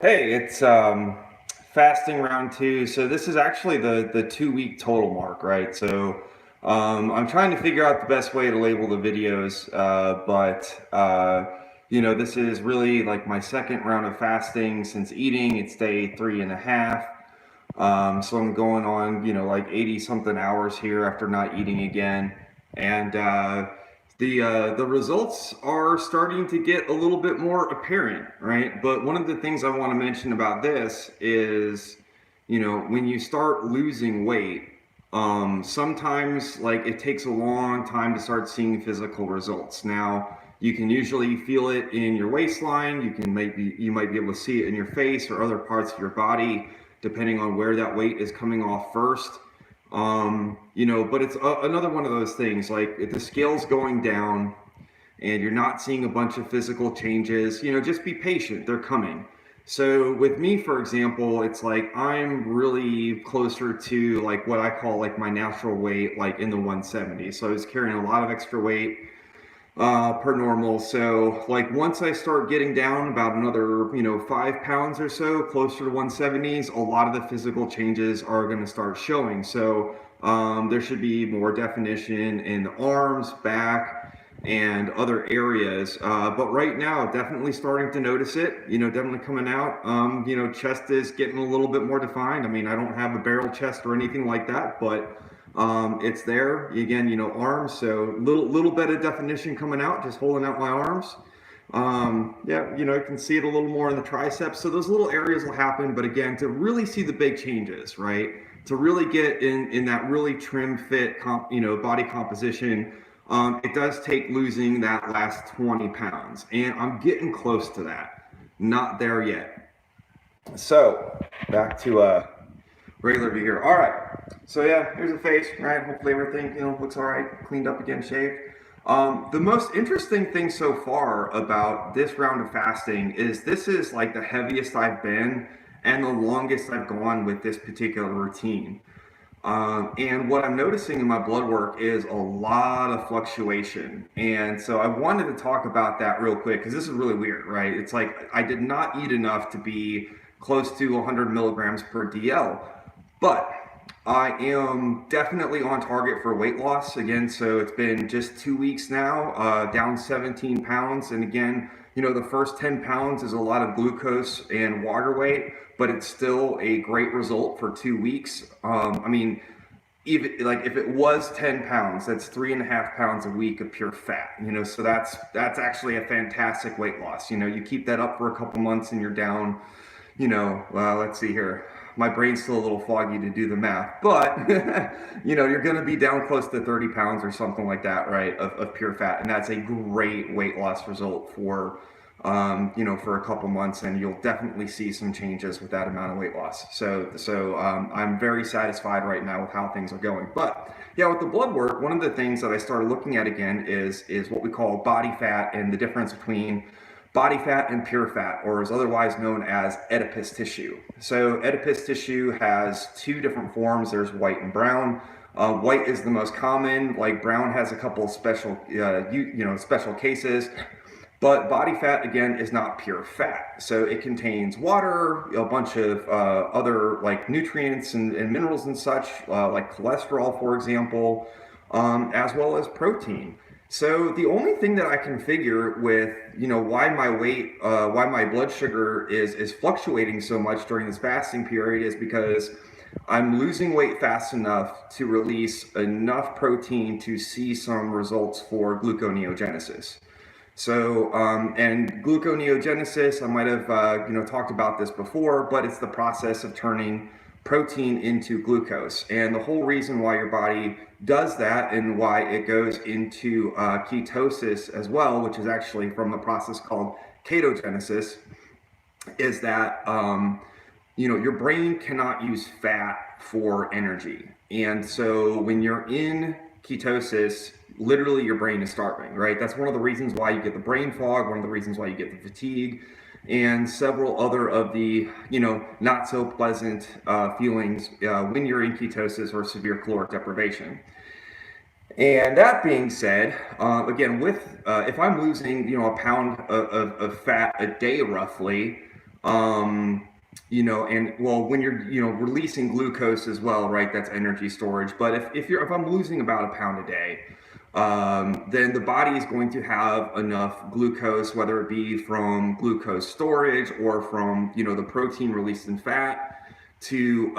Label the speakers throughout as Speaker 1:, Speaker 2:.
Speaker 1: Hey, it's fasting round two. So this is actually the 2 week total mark, right? So I'm trying to figure out the best way to label the videos, but this is really like my second round of fasting since eating. It's day 3.5. So I'm going on, like 80 something hours here after not eating again, and the results are starting to get a little bit more apparent, right? But one of the things I want to mention about this is, when you start losing weight, sometimes like it takes a long time to start seeing physical results. Now, you can usually feel it in your waistline. You might be able to see it in your face or other parts of your body, depending on where that weight is coming off first. But it's another one of those things. Like if the scale's going down and you're not seeing a bunch of physical changes, just be patient. They're coming. So with me, for example, it's like I'm really closer to like what I call like my natural weight, like in the 170s. So I was carrying a lot of extra weight per normal. So like once I start getting down about another 5 pounds or so, closer to 170s, a lot of the physical changes are going to start showing. So there should be more definition in the arms, back, and other areas. But right now, definitely starting to notice it. Definitely coming out. Chest is getting a little bit more defined. I mean, I don't have a barrel chest or anything like that, but it's there again. Arms. So little bit of definition coming out. Just holding out my arms. Yeah, you can see it a little more in the triceps. So those little areas will happen. But again, to really see the big changes, right? To really get in that really trim fit, body composition. It does take losing that last 20 pounds, and I'm getting close to that. Not there yet. So back to regular view here. All right. So yeah, here's a face, right? Hopefully everything looks all right, cleaned up again, shaved. The most interesting thing so far about this round of fasting is this is like the heaviest I've been and the longest I've gone with this particular routine. And what I'm noticing in my blood work is a lot of fluctuation. And so I wanted to talk about that real quick because this is really weird, right? It's like I did not eat enough to be close to 100 milligrams per DL, but I am definitely on target for weight loss again. So it's been just 2 weeks now, down 17 pounds. And again, the first 10 pounds is a lot of glucose and water weight, but it's still a great result for 2 weeks. I mean, even like if it was 10 pounds, that's 3.5 pounds a week of pure fat, so that's actually a fantastic weight loss. You keep that up for a couple months and you're down, let's see here. My brain's still a little foggy to do the math, but you're going to be down close to 30 pounds or something like that, right, of pure fat. And that's a great weight loss result for a couple months, and you'll definitely see some changes with that amount of weight loss. So I'm very satisfied right now with how things are going. But yeah, with the blood work, one of the things that I started looking at again is what we call body fat and the difference between body fat and pure fat, or is otherwise known as adipose tissue. So adipose tissue has two different forms. There's white and brown. White is the most common. Like brown has a couple of special, special cases. But body fat, again, is not pure fat. So it contains water, a bunch of other like nutrients and minerals and such, like cholesterol, for example, as well as protein. So the only thing that I can figure with, why my weight, why my blood sugar is fluctuating so much during this fasting period is because I'm losing weight fast enough to release enough protein to see some results for gluconeogenesis. So, and gluconeogenesis, I might have, talked about this before, but it's the process of turning protein into glucose. And the whole reason why your body does that and why it goes into ketosis as well, which is actually from the process called ketogenesis, is that, your brain cannot use fat for energy. And so when you're in ketosis, literally your brain is starving, right? That's one of the reasons why you get the brain fog, one of the reasons why you get the fatigue, and several other of the, not so pleasant feelings when you're in ketosis or severe caloric deprivation. And that being said, again, with if I'm losing, a pound of fat a day roughly, And well, when you're, releasing glucose as well, right? That's energy storage. But if I'm losing about a pound a day, then the body is going to have enough glucose, whether it be from glucose storage or from, the protein released in fat, to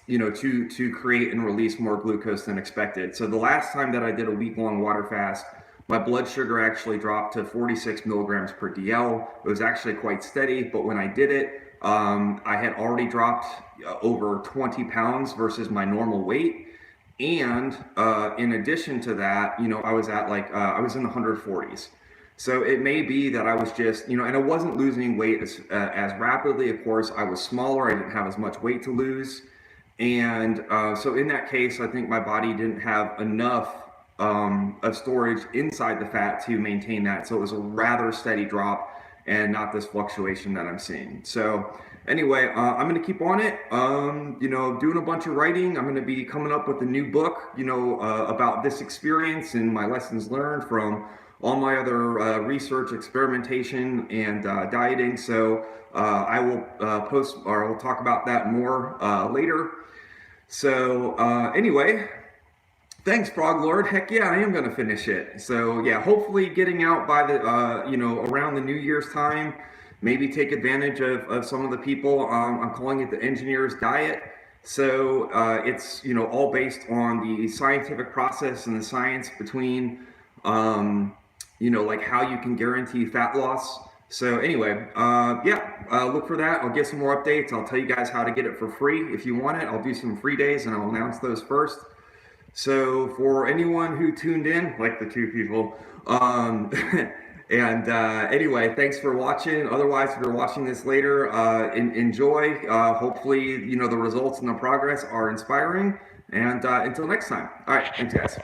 Speaker 1: to create and release more glucose than expected. So the last time that I did a week-long water fast, my blood sugar actually dropped to 46 milligrams per DL. It was actually quite steady, but when I did it, I had already dropped over 20 pounds versus my normal weight. And in addition to that, I was at I was in the 140s. So it may be that I was just, and I wasn't losing weight as rapidly. Of course, I was smaller. I didn't have as much weight to lose. And so in that case, I think my body didn't have enough of storage inside the fat to maintain that. So it was a rather steady drop and not this fluctuation that I'm seeing. So anyway, I'm going to keep on it, doing a bunch of writing. I'm going to be coming up with a new book, about this experience and my lessons learned from all my other research, experimentation, and dieting. So I will post, or I will talk about that more later. So anyway, thanks, Frog Lord. Heck yeah, I am going to finish it. So yeah, hopefully getting out by the, around the New Year's time, maybe take advantage of some of the people. I'm calling it the engineer's diet. So it's, all based on the scientific process and the science between, like how you can guarantee fat loss. So anyway, look for that. I'll get some more updates. I'll tell you guys how to get it for free. If you want it, I'll do some free days and I'll announce those first. So for anyone who tuned in, like the two people, anyway, thanks for watching. Otherwise, if you're watching this later, enjoy. Hopefully, the results and the progress are inspiring. And until next time. All right, thanks, guys.